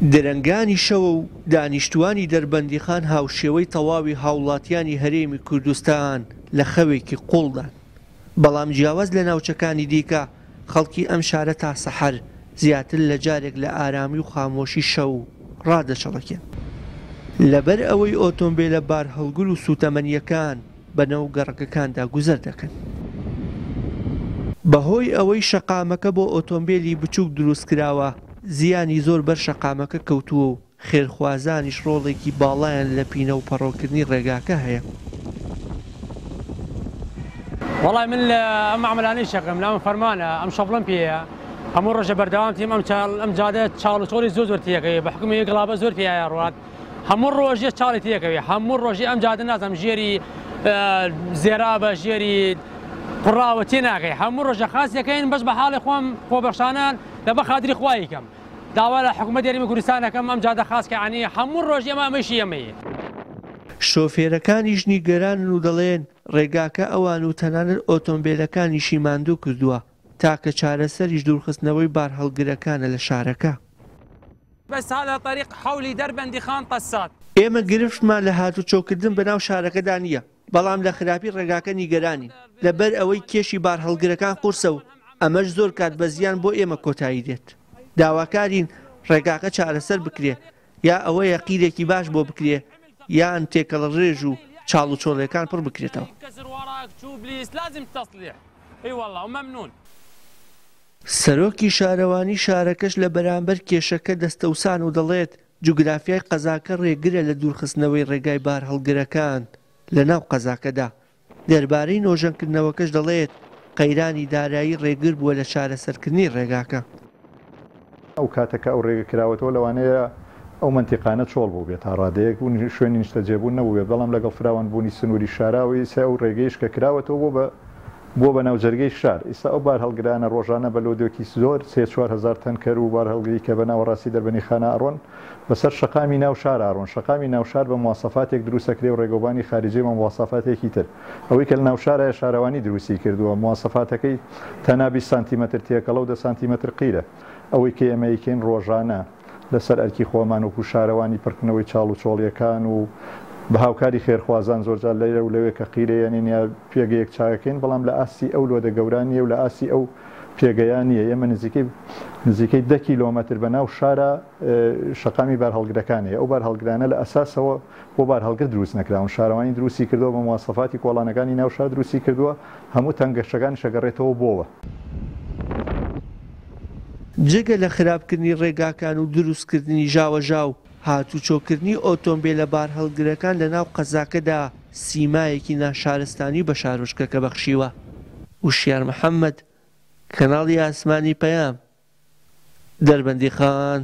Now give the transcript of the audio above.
درەنگانی شەوە و دانیشتوانی دەربەندیخان هاوشێوەی تەواوی هاوڵاتیانی هەرێمی کوردستان لە خەوێکی قوڵدان. بەڵام جیاواز لە ناوچەکانی دیکە خەڵکی ئەم شارە تا سەحەر زیاتر لە جارێک لە ئارامی و خامۆشی شەو ڕادەچەڵەکێن. لەبەر ئەوەی ئۆتۆمبیلە بار هەڵگر و سوتەمەنیەکان بەنەو گەڕەکەکاندا گوزەر دەکەن. بەهۆی ئەوەی شەقامەکە بۆ ئۆتۆمبیلی بچووک دروستکراوە، زیانی زۆر بەر شەقامەکە کەوتووە و خێرخوازانیش ڕۆڵێکی باڵایان لە پینە و پەڕۆکردنی ڕێگاکە هەیە. والله من ام عملاني شقم لا فرمانه ام شغلن فيها هم رجع بردوام تيم ام جاده تشال شغلي زور تيك بحكم يقلاب زور فيها يا رواد هم رجع تشال تيك هم رجع ام جاده الناس ام جيري زرابه جيري قراوه تناقي هم رجع خاص كاين بس بحال اخوان خو بخشانان دابا خادري خوايكم داوا حكومه ديال كردستان كم ام جاده خاص يعني هم رجع ما مشي يمي شۆفێرەکانیش نیگەرانن و دەڵێن ڕێگاکە ئەوان و تەنانەت ئۆتۆمبیلەکانیشی ماندوو کردووە تاکە چارەسەریش دوورخستنەوەی بار هەڵگرەکانە لە شارەکە. بس هذا طريق حولي دربندیخان قەسات. ئێمە گرفتمان لە هاتوچۆکردن بەناو شارەکەدا نییە، بەڵام لە خراپی ڕێگاکە نیگەرانی لەبەر ئەوەی کێشی بار هەڵگرەکان قورسە و ئەمەش زۆر کات بە زیان بۆ ئێمە کۆتایی دێت. داواکارین ڕێگاکە چارەسەر بکرێ یا ئەوە یەقیرێکی باش بۆ بکرێ یان تێکەڵ ڕێژ و چاڵ و چۆڵەکان پڕ بکرێتەوە. سەرۆکی شارەوانی شارەکەش لە بەرامبەر کێشەکە دەستەوسان و دەڵێت جوگرافیای قەزاکە ڕێگرە لە دوورخستنەوەی ڕێگای بار هەڵگرەکان لە ناو قەزاکەدا. دەربارەی نۆژەنکردنەوەکەش دەڵێت قەیرانی دارایی ڕێگر بووە لە چارەسەرکردنی ڕێگاکە. ئەو کاتەکە ئەو ڕێگە کراوەتەوە لەوانەیە ئەو منتیقانە چۆڵ بوو بێت تا ڕادەیەک بوون شوێنی نیشتەجێبوون نەبوو بێت، بەڵام لەگەڵ فراوانبوونی سنووری شاراوی سێ ئەو ڕێگەیش کە کراوەتەوە بۆ بە ناوجەرگەی شار. ئێستا ئەو بار هەڵگرانە ڕۆژانە بە لۆدۆکی زۆر 3-4 هزار تەن کەر و بار هەڵگری کە بە ناوەڕاستی دەربەندیخانە ئەڕۆن بەسەر شەقامی ناو شار ئاڕۆن. شەقامی ناو شار بە مواسەفاتێک دروستەکرێ و ڕێگەوبانی خارجی بە مواسەفاتێکی تر. ئەوەی کە لە ناو شارە شارەوانی دروستی کردووە مواسەفاتەکەی تەنها 20 سانتیمەتر تێکەڵە و 10 سانتیمەتر قیرە. ئەوەی کە ئێمەیەکەین ڕۆژانە لەسەر ئەرکی خۆمان و شارەوانی پڕکردنەوەی چاڵ و چۆڵیەکان و بە هاوکاری خێرخوازان زۆرجار لەیرە و لەوێ کە قیرەیەنین یا پێگەیەک چاکەین، بەڵام لە ئاسی ئەو لۆدە گەورانیە و لە ئاسی ئەو پێگەیانیە. ئێمە نزیکەی 10 کیلۆمەتر بە ناو شارە شەقامی بار هەڵگرەکانەیە. ئەو بار هەڵگرانە لە ئەساسەوە بۆ بار هەڵگر دروست نەکراون، شارەوانی دروستی کردووە بە مواسەفاتی کۆڵانەکانی ناو شار دروستی کردووە، هەموو تەنگەشەکانی شەگەڕێتەوە بۆوە. جگە لە خراپکردنی ڕێگاکان و دروستکردنی ژاوەژاو هاتوچۆکردنی ئۆتۆمبیلە بار هەڵگرەکان لە ناو قەزاکەدا سیمایەکی ناشارستانی بە شارۆچکەکە بەخشیوە. وشیار محەممەد، کەناڵی ئاسمانی پەیام، دەربەندیخان.